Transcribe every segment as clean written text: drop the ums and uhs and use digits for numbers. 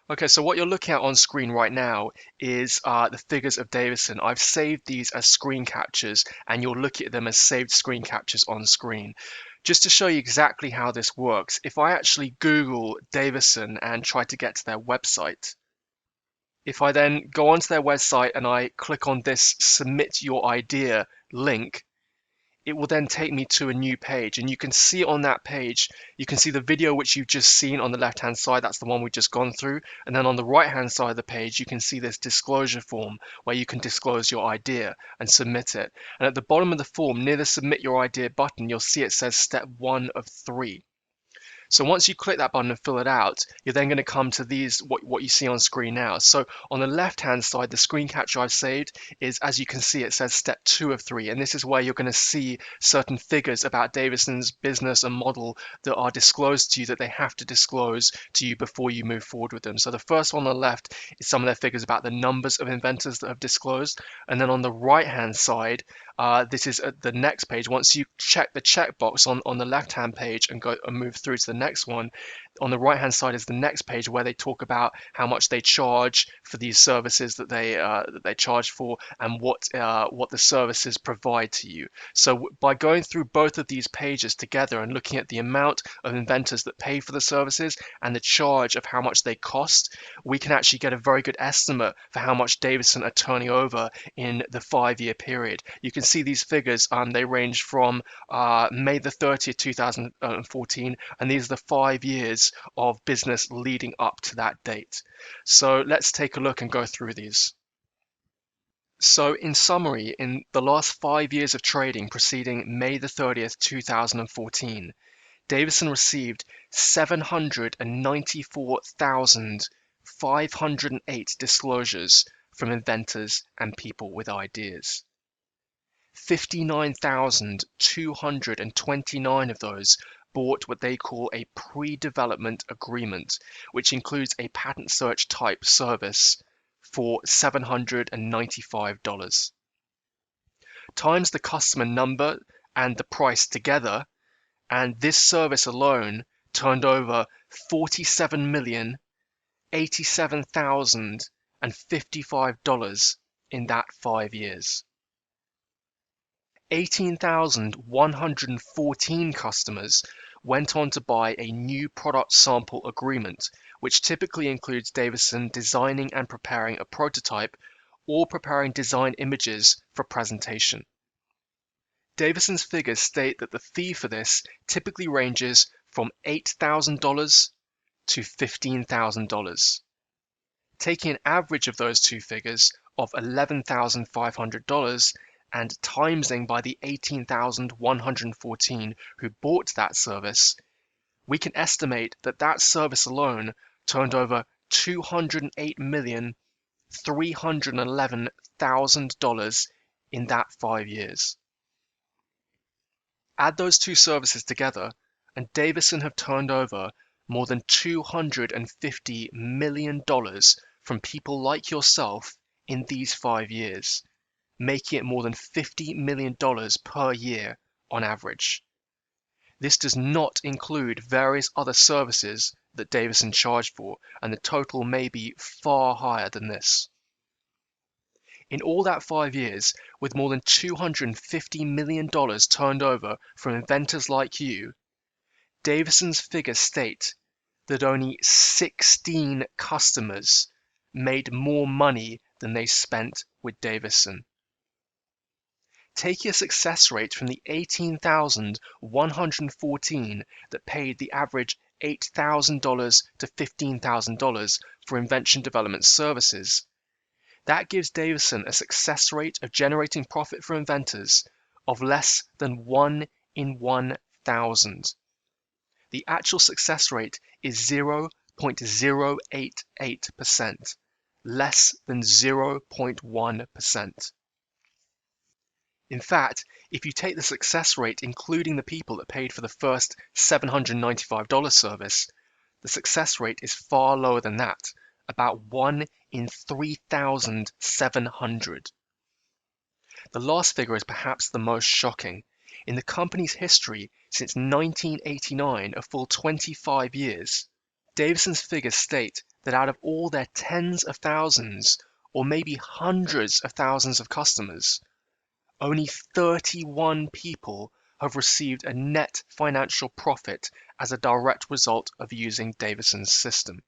Okay, so what you're looking at on screen right now is the figures of Davison. I've saved these as screen captures, and you'll look at them as saved screen captures on screen. Just to show you exactly how this works, if I actually Google Davison and try to get to their website, if I then go onto their website and I click on this Submit Your Idea link, it will then take me to a new page, and you can see on that page, you can see the video which you've just seen on the left hand side. That's the one we've just gone through. And then on the right hand side of the page, you can see this disclosure form where you can disclose your idea and submit it. And at the bottom of the form, near the submit your idea button, you'll see it says step 1 of 3. So once you click that button and fill it out, you're then going to come to these, what you see on screen now. So on the left-hand side, the screen capture I've saved is, as you can see, it says step 2 of 3. And this is where you're going to see certain figures about Davison's business and model that are disclosed to you, that they have to disclose to you before you move forward with them. So the first one on the left is some of their figures about the numbers of inventors that have disclosed. And then on the right-hand side, this is the next page. Once you check the checkbox on the left-hand page and go and move through to the next one, on the right-hand side is the next page where they talk about how much they charge for these services that they charge for, and what the services provide to you. So by going through both of these pages together and looking at the amount of inventors that pay for the services and the charge of how much they cost, we can actually get a very good estimate for how much Davison are turning over in the 5-year period. You can see these figures, they range from May the 30th, 2014, and these are the 5 years of business leading up to that date. So let's take a look and go through these. So in summary, in the last 5 years of trading preceding May the 30th, 2014, Davison received 794,508 disclosures from inventors and people with ideas. 59,229 of those bought what they call a pre-development agreement, which includes a patent search type service for $795. Times the customer number and the price together, and this service alone turned over $47,087,055 in that 5 years. 18,114 customers went on to buy a new product sample agreement, which typically includes Davison designing and preparing a prototype or preparing design images for presentation. Davison's figures state that the fee for this typically ranges from $8,000 to $15,000. Taking an average of those two figures of $11,500 and timesing by the 18,114 who bought that service, we can estimate that that service alone turned over $208,311,000 in that 5 years. Add those two services together, and Davison have turned over more than $250 million from people like yourself in these 5 years, making it more than $50 million per year on average. This does not include various other services that Davison charged for, and the total may be far higher than this. In all that 5 years, with more than $250 million turned over from inventors like you, Davison's figures state that only 16 customers made more money than they spent with Davison. Taking a success rate from the 18,114 that paid the average $8,000 to $15,000 for invention development services, that gives Davison a success rate of generating profit for inventors of less than 1 in 1,000. The actual success rate is 0.088%, less than 0.1%. In fact, if you take the success rate including the people that paid for the first $795 service, the success rate is far lower than that, about 1 in 3,700. The last figure is perhaps the most shocking. In the company's history since 1989, a full 25 years, Davison's figures state that out of all their tens of thousands, or maybe hundreds of thousands of customers, only 31 people have received a net financial profit as a direct result of using Davison's system.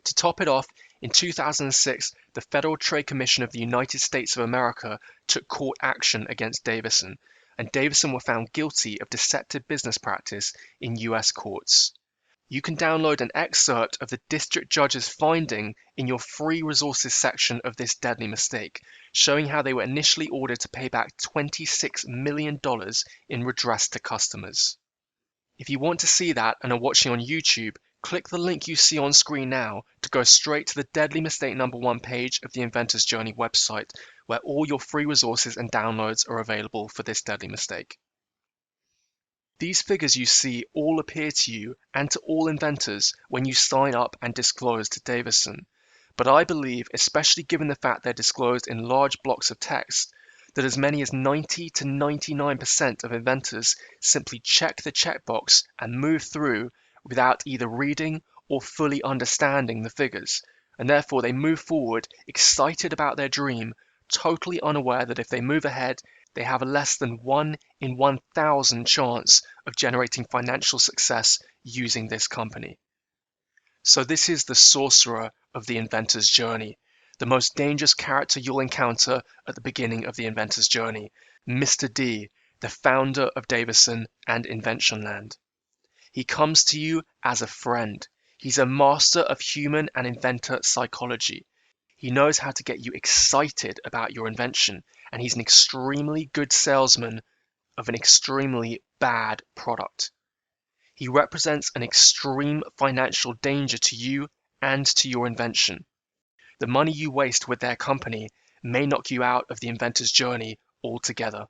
To top it off, in 2006, the Federal Trade Commission of the United States of America took court action against Davison, and Davison were found guilty of deceptive business practice in US courts. You can download an excerpt of the district judge's finding in your free resources section of this deadly mistake, showing how they were initially ordered to pay back $26 million in redress to customers. If you want to see that and are watching on YouTube, click the link you see on screen now to go straight to the Deadly Mistake #1 page of the Inventor's Journey website, where all your free resources and downloads are available for this deadly mistake. These figures you see all appear to you and to all inventors when you sign up and disclose to Davison. But I believe, especially given the fact they're disclosed in large blocks of text, that as many as 90 to 99% of inventors simply check the checkbox and move through without either reading or fully understanding the figures, and therefore they move forward excited about their dream, totally unaware that if they move ahead, they have a less than 1 in 1,000 chance of generating financial success using this company. So this is the sorcerer of the inventor's journey, the most dangerous character you'll encounter at the beginning of the inventor's journey, Mr. D, the founder of Davison and InventionLand. He comes to you as a friend. He's a master of human and inventor psychology. He knows how to get you excited about your invention, and he's an extremely good salesman of an extremely bad product. He represents an extreme financial danger to you and to your invention. The money you waste with their company may knock you out of the inventor's journey altogether.